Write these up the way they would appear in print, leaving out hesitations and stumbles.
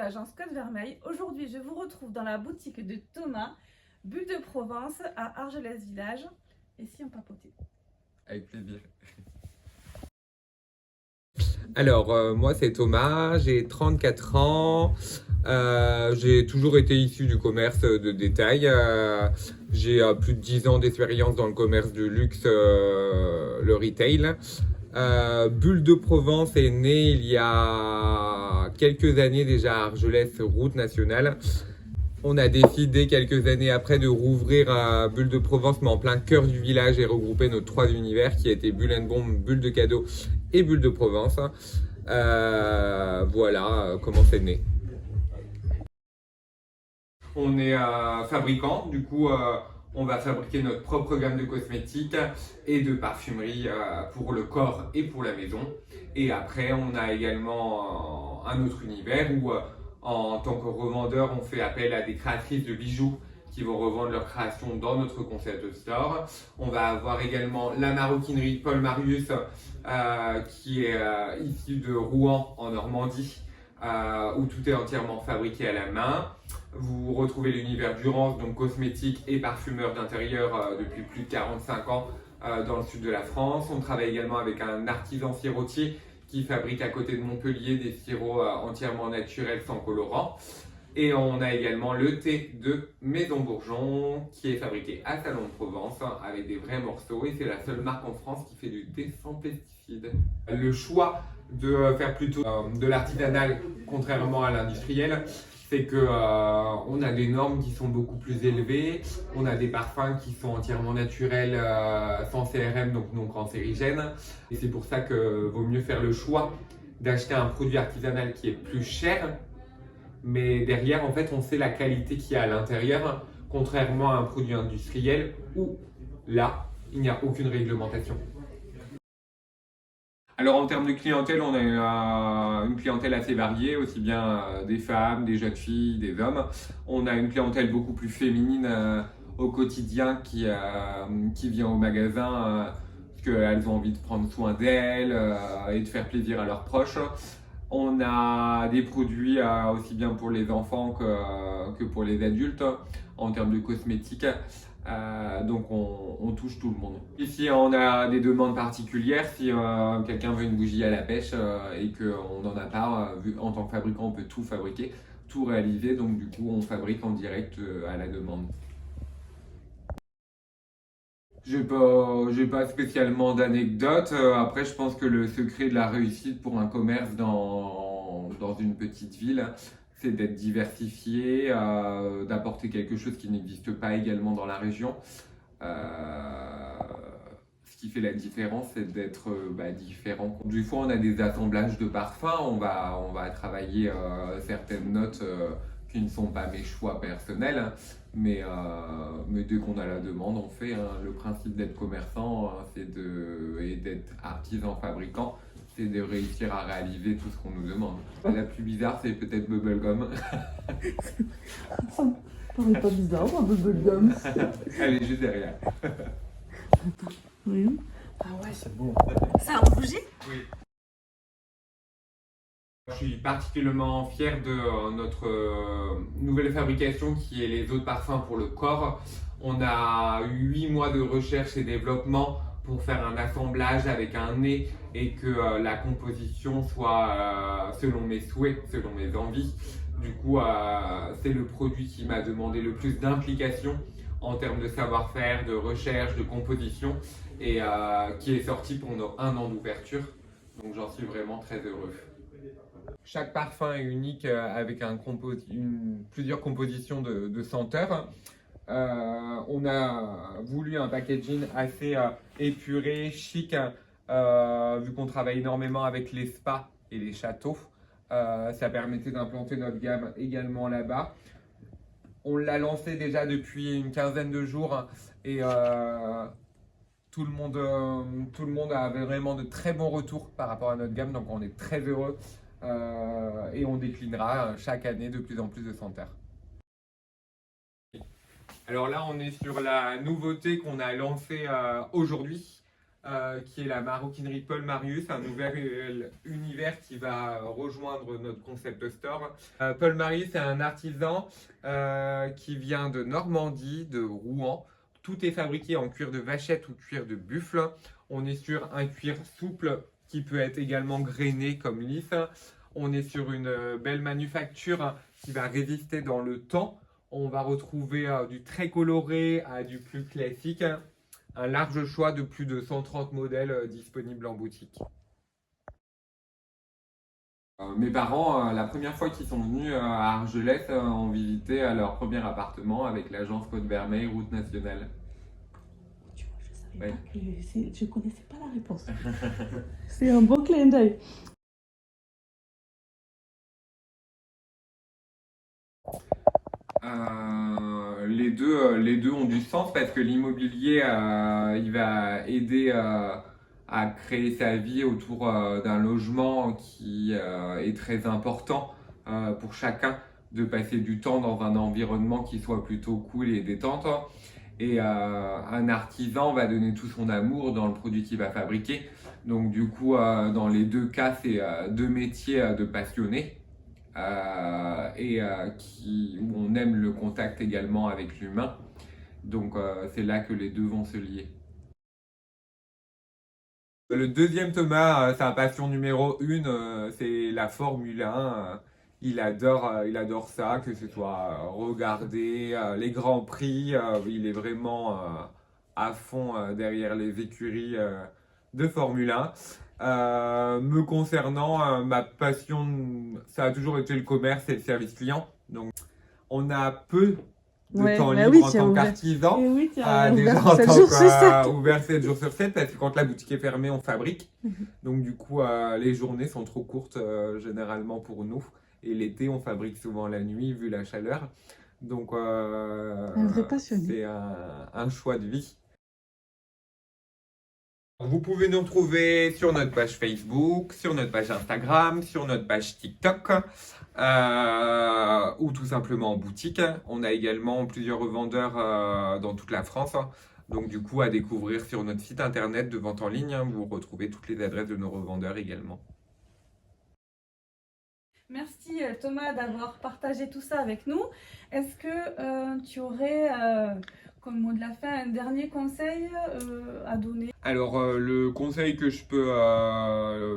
l'agence Côte Vermeil. Aujourd'hui, je vous retrouve dans la boutique de Thomas, Bulle de Provence à Argelès-Village. Et si on papotait? Avec plaisir. Alors, moi c'est Thomas, j'ai 34 ans, j'ai toujours été issu du commerce de détail. J'ai plus de 10 ans d'expérience dans le commerce de luxe, le retail. Bulle de Provence est née il y a quelques années déjà à Argelès, route nationale. On a décidé quelques années après de rouvrir à Bulle de Provence, mais en plein cœur du village, et regrouper nos trois univers qui étaient Bulle & Bombe, Bulle de Cadeaux et Bulle de Provence. Voilà comment c'est né. On est fabricant, du coup on va fabriquer notre propre gamme de cosmétiques et de parfumerie pour le corps et pour la maison. Et après on a également un autre univers où en tant que revendeur on fait appel à des créatrices de bijoux qui vont revendre leurs créations dans notre concept store. On va avoir également la maroquinerie Paul Marius qui est issue de Rouen en Normandie, où tout est entièrement fabriqué à la main. Vous retrouvez l'univers Durance, donc cosmétique et parfumeur d'intérieur depuis plus de 45 ans dans le sud de la France. On travaille également avec un artisan sirotier qui fabrique à côté de Montpellier des sirops entièrement naturels sans colorant. Et on a également le thé de Maison Bourgeon qui est fabriqué à Salon de Provence avec des vrais morceaux, et c'est la seule marque en France qui fait du thé sans pesticides. Le choix de faire plutôt de l'artisanal contrairement à l'industriel, c'est que on a des normes qui sont beaucoup plus élevées, on a des parfums qui sont entièrement naturels, sans CRM, donc non cancérigènes, et c'est pour ça que vaut mieux faire le choix d'acheter un produit artisanal qui est plus cher, mais derrière en fait on sait la qualité qu'il y a à l'intérieur, contrairement à un produit industriel où là il n'y a aucune réglementation. Alors en termes de clientèle, on a une clientèle assez variée, aussi bien des femmes, des jeunes filles, des hommes. On a une clientèle beaucoup plus féminine au quotidien qui vient au magasin parce qu'elles ont envie de prendre soin d'elles et de faire plaisir à leurs proches. On a des produits aussi bien pour les enfants que pour les adultes en termes de cosmétiques. Donc on touche tout le monde. Ici on a des demandes particulières, si quelqu'un veut une bougie à la pêche et qu'on n'en a pas, en tant que fabricant on peut tout fabriquer, tout réaliser, donc du coup on fabrique en direct à la demande. J'ai pas spécialement d'anecdotes. Après, je pense que le secret de la réussite pour un commerce dans une petite ville, c'est d'être diversifié, d'apporter quelque chose qui n'existe pas également dans la région. Ce qui fait la différence, c'est d'être différent. Du coup, on a des assemblages de parfums. On va travailler certaines notes qui ne sont pas mes choix personnels, hein, mais dès qu'on a la demande, on fait. Hein. Le principe d'être commerçant, hein, et d'être artisan fabricant, c'est de réussir à réaliser tout ce qu'on nous demande. La plus bizarre, c'est peut-être Bubblegum. Ça paraît pas bizarre, un bubblegum. Elle est juste derrière. Oui. Ah ouais, C'est beau. ça a bougé? Oui. Je suis particulièrement fier de notre nouvelle fabrication qui est les eaux de parfum pour le corps. On a 8 mois de recherche et développement pour faire un assemblage avec un nez et que la composition soit selon mes souhaits, selon mes envies. Du coup, c'est le produit qui m'a demandé le plus d'implication en termes de savoir-faire, de recherche, de composition, et qui est sorti pendant 1 an d'ouverture. Donc j'en suis vraiment très heureux. Chaque parfum est unique avec plusieurs compositions de senteurs. On a voulu un packaging assez épuré, chic, vu qu'on travaille énormément avec les spas et les châteaux. Ça permettait d'implanter notre gamme également là-bas. On l'a lancé déjà depuis une quinzaine de jours et tout le monde a vraiment de très bons retours par rapport à notre gamme, donc on est très heureux et on déclinera chaque année de plus en plus de senteurs. Alors là, on est sur la nouveauté qu'on a lancée aujourd'hui. qui est la maroquinerie Paul Marius, un nouvel univers qui va rejoindre notre concept store. Paul Marius est un artisan qui vient de Normandie, de Rouen. Tout est fabriqué en cuir de vachette ou cuir de buffle. On est sur un cuir souple qui peut être également grainé comme lisse. On est sur une belle manufacture qui va résister dans le temps. On va retrouver du très coloré à du plus classique. Un large choix de plus de 130 modèles disponibles en boutique. Mes parents, la première fois qu'ils sont venus à Argelès, ont visité leur premier appartement avec l'agence Côte Vermeille, route nationale. Tu vois, je savais Ouais. pas je connaissais pas la réponse. C'est un bon clin d'œil. Les deux ont du sens parce que l'immobilier, il va aider à créer sa vie autour d'un logement qui est très important pour chacun, de passer du temps dans un environnement qui soit plutôt cool et détente. Et un artisan va donner tout son amour dans le produit qu'il va fabriquer. Donc du coup, dans les deux cas, c'est deux métiers de passionnés. Où on aime le contact également avec l'humain. Donc c'est là que les deux vont se lier. Le deuxième Thomas, sa passion numéro 1, c'est la Formule 1. Il adore ça, que ce soit regarder les grands prix. Il est vraiment à fond derrière les écuries de Formule 1. Me concernant, ma passion, ça a toujours été le commerce et le service client. Donc, on a peu de temps libre en tant qu'artisan. Et oui, tiens, Déjà en tant qu'ouvert 7 jours sur 7, parce que quand la boutique est fermée, on fabrique. Donc, du coup, les journées sont trop courtes généralement pour nous. Et l'été, on fabrique souvent la nuit, vu la chaleur. Donc, un vrai passionné. C'est un choix de vie. Vous pouvez nous retrouver sur notre page Facebook, sur notre page Instagram, sur notre page TikTok ou tout simplement en boutique. On a également plusieurs revendeurs dans toute la France. Donc du coup, à découvrir sur notre site internet de vente en ligne, vous retrouvez toutes les adresses de nos revendeurs également. Merci Thomas d'avoir partagé tout ça avec nous. Est-ce que tu aurais, comme mot de la fin, un dernier conseil à donner? Alors, le conseil que je peux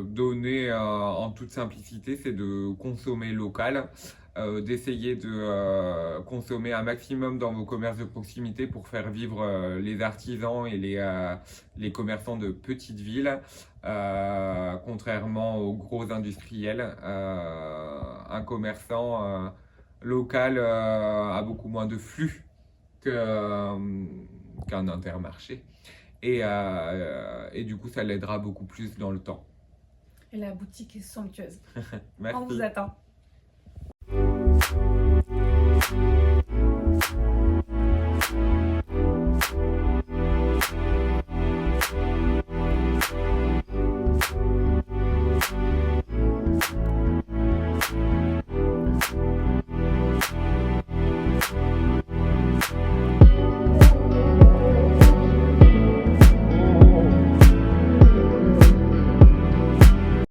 donner en toute simplicité, c'est de consommer local, d'essayer de consommer un maximum dans vos commerces de proximité pour faire vivre les artisans et les commerçants de petites villes, contrairement aux gros industriels. Un commerçant local a beaucoup moins de flux qu'un Intermarché. Et du coup, ça l'aidera beaucoup plus dans le temps. Et la boutique est somptueuse. Merci. On vous attend.